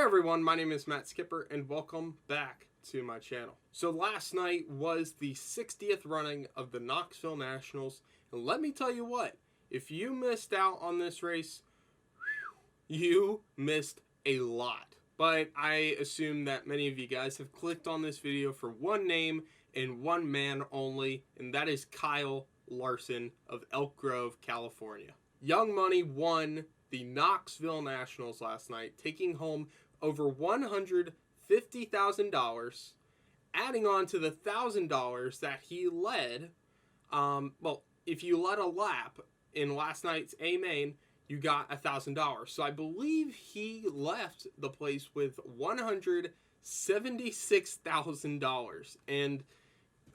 everyone, my name is Matt Skipper and welcome back to my channel. So last night was the 60th running of the Knoxville Nationals, and let me tell you what, if you missed out on this race, you missed a lot. But I assume that many of you guys have clicked on this video for one name and one man only, and that is Kyle Larson of Elk Grove, California. Young Money won the Knoxville Nationals last night, taking home over $150,000, adding on to the $1,000 that he led. Well, if you led a lap in last night's A main, you got $1,000. So I believe he left the place with $176,000. And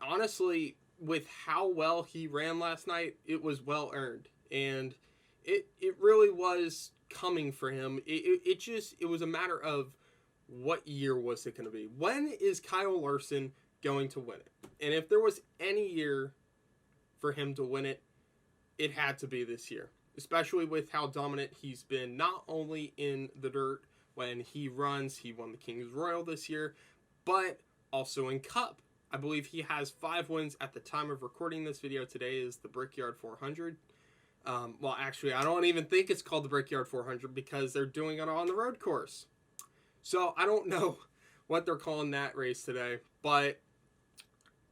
honestly, with how well he ran last night, it was well earned. And it really was coming for him. It was a matter of what year was it going to be? When is Kyle Larson going to win it? And if there was any year for him to win it, it had to be this year. Especially with how dominant he's been, not only in the dirt when he runs, he won the King's Royal this year, but also in Cup. I believe he has 5 wins at the time of recording this video. Today is the Brickyard 400. Well, actually, I don't even think it's called the Brickyard 400 because they're doing it on the road course. So I don't know what they're calling that race today. But,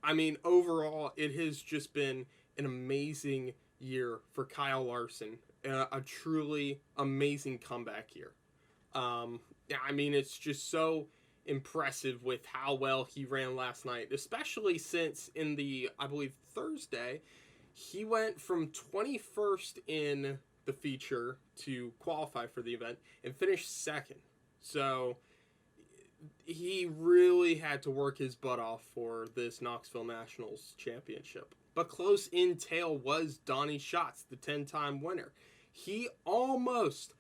I mean, overall, it has just been an amazing year for Kyle Larson. A truly amazing comeback year. Yeah, I mean, it's just so impressive with how well he ran last night, especially since in the, I believe, Thursday, he went from 21st in the feature to qualify for the event and finished second. So he really had to work his butt off for this Knoxville Nationals championship. But close in tail was Donnie Schatz, the 10-time winner. He almost,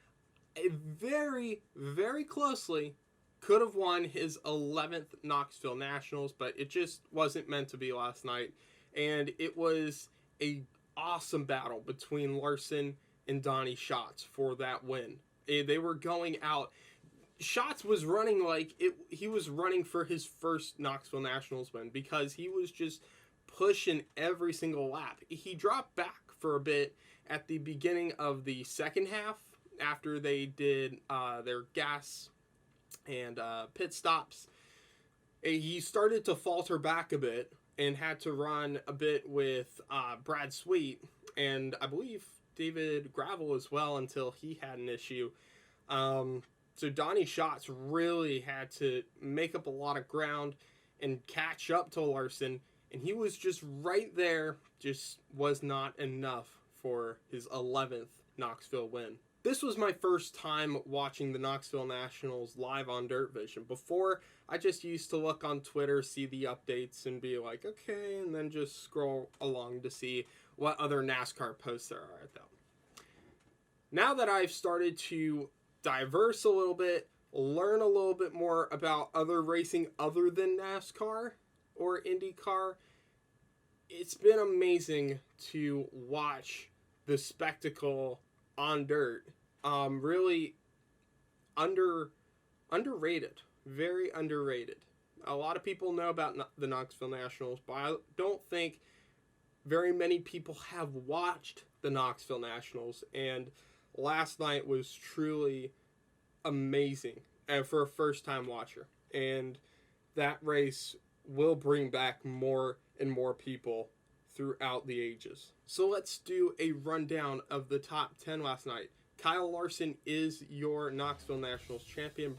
very, very closely could have won his 11th Knoxville Nationals, but it just wasn't meant to be last night. And it was an awesome battle between Larson and Donnie Schatz for that win. They were going out. Schatz was running like he was running for his first Knoxville Nationals win because he was just pushing every single lap. He dropped back for a bit at the beginning of the second half after they did their gas and pit stops. He started to falter back a bit and had to run a bit with Brad Sweet and I believe David Gravel as well until he had an issue. So Donnie Schatz really had to make up a lot of ground and catch up to Larson. And he was just right there, just was not enough for his 11th Knoxville win. This was my first time watching the Knoxville Nationals live on Dirt Vision. Before, I just used to look on Twitter, see the updates, and be like, okay, and then just scroll along to see what other NASCAR posts there are though. Now that I've started to diverse a little bit, learn a little bit more about other racing other than NASCAR or IndyCar, it's been amazing to watch the spectacle on dirt. Really underrated, very underrated. A lot of people know about the Knoxville Nationals, but I don't think very many people have watched the Knoxville Nationals, and last night was truly amazing for a first-time watcher, and that race will bring back more and more people throughout the ages. So let's do a rundown of the top 10 last night. Kyle Larson is your Knoxville Nationals champion.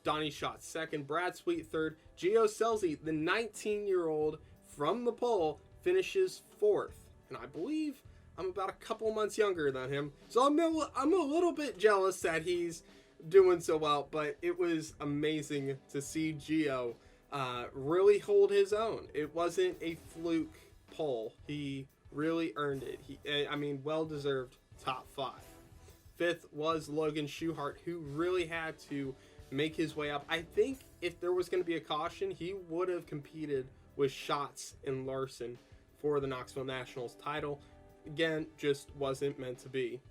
Donnie Schatz second. Brad Sweet third. Gio Scelzi, the 19-year-old from the pole, finishes fourth. And I believe I'm about a couple months younger than him. So I'm a little bit jealous that he's doing so well. But it was amazing to see Gio really hold his own. It wasn't a fluke pole. He really earned it. I mean, well-deserved top 5. Fifth was Logan Schuchart, who really had to make his way up. I think if there was going to be a caution, he would have competed with Schatz and Larson for the Knoxville Nationals title. Again, just wasn't meant to be.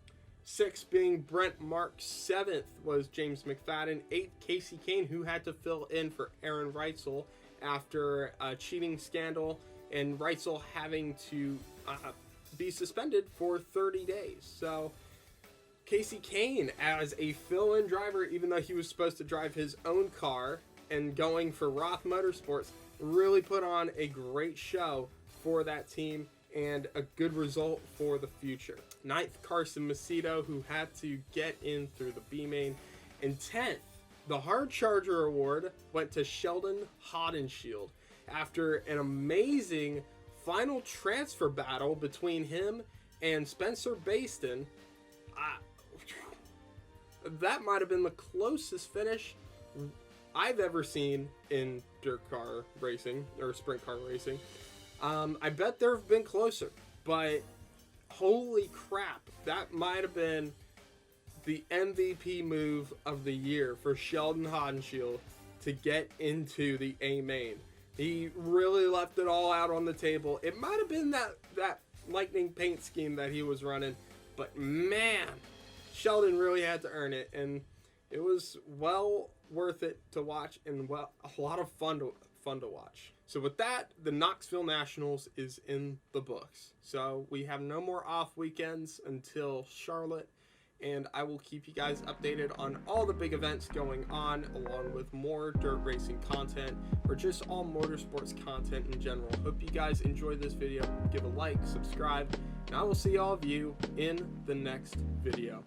6th being Brent Marks. 7th was James McFadden. 8th, Casey Kane, who had to fill in for Aaron Reitzel after a cheating scandal, and Reitzel having to be suspended for 30 days. So Casey Kane as a fill-in driver, even though he was supposed to drive his own car, and going for Roth Motorsports, really put on a great show for that team and a good result for the future. 9th, Carson Macedo, who had to get in through the B main. And 10th, the Hard Charger Award went to Sheldon Haudenschild after an amazing final transfer battle between him and Spencer Baston. That might have been the closest finish I've ever seen in dirt car racing or sprint car racing. I bet there have been closer, but holy crap, that might have been the MVP move of the year for Sheldon Haudenschild to get into the A main. He really left it all out on the table. It might have been that lightning paint scheme that he was running, but man, Sheldon really had to earn it, and it was well worth it to watch, and a lot of fun to watch. So with that, the Knoxville Nationals is in the books. So we have no more off weekends until Charlotte, and I will keep you guys updated on all the big events going on, along with more dirt racing content or just all motorsports content in general. Hope you guys enjoyed this video. Give a like, subscribe, and I will see all of you in the next video.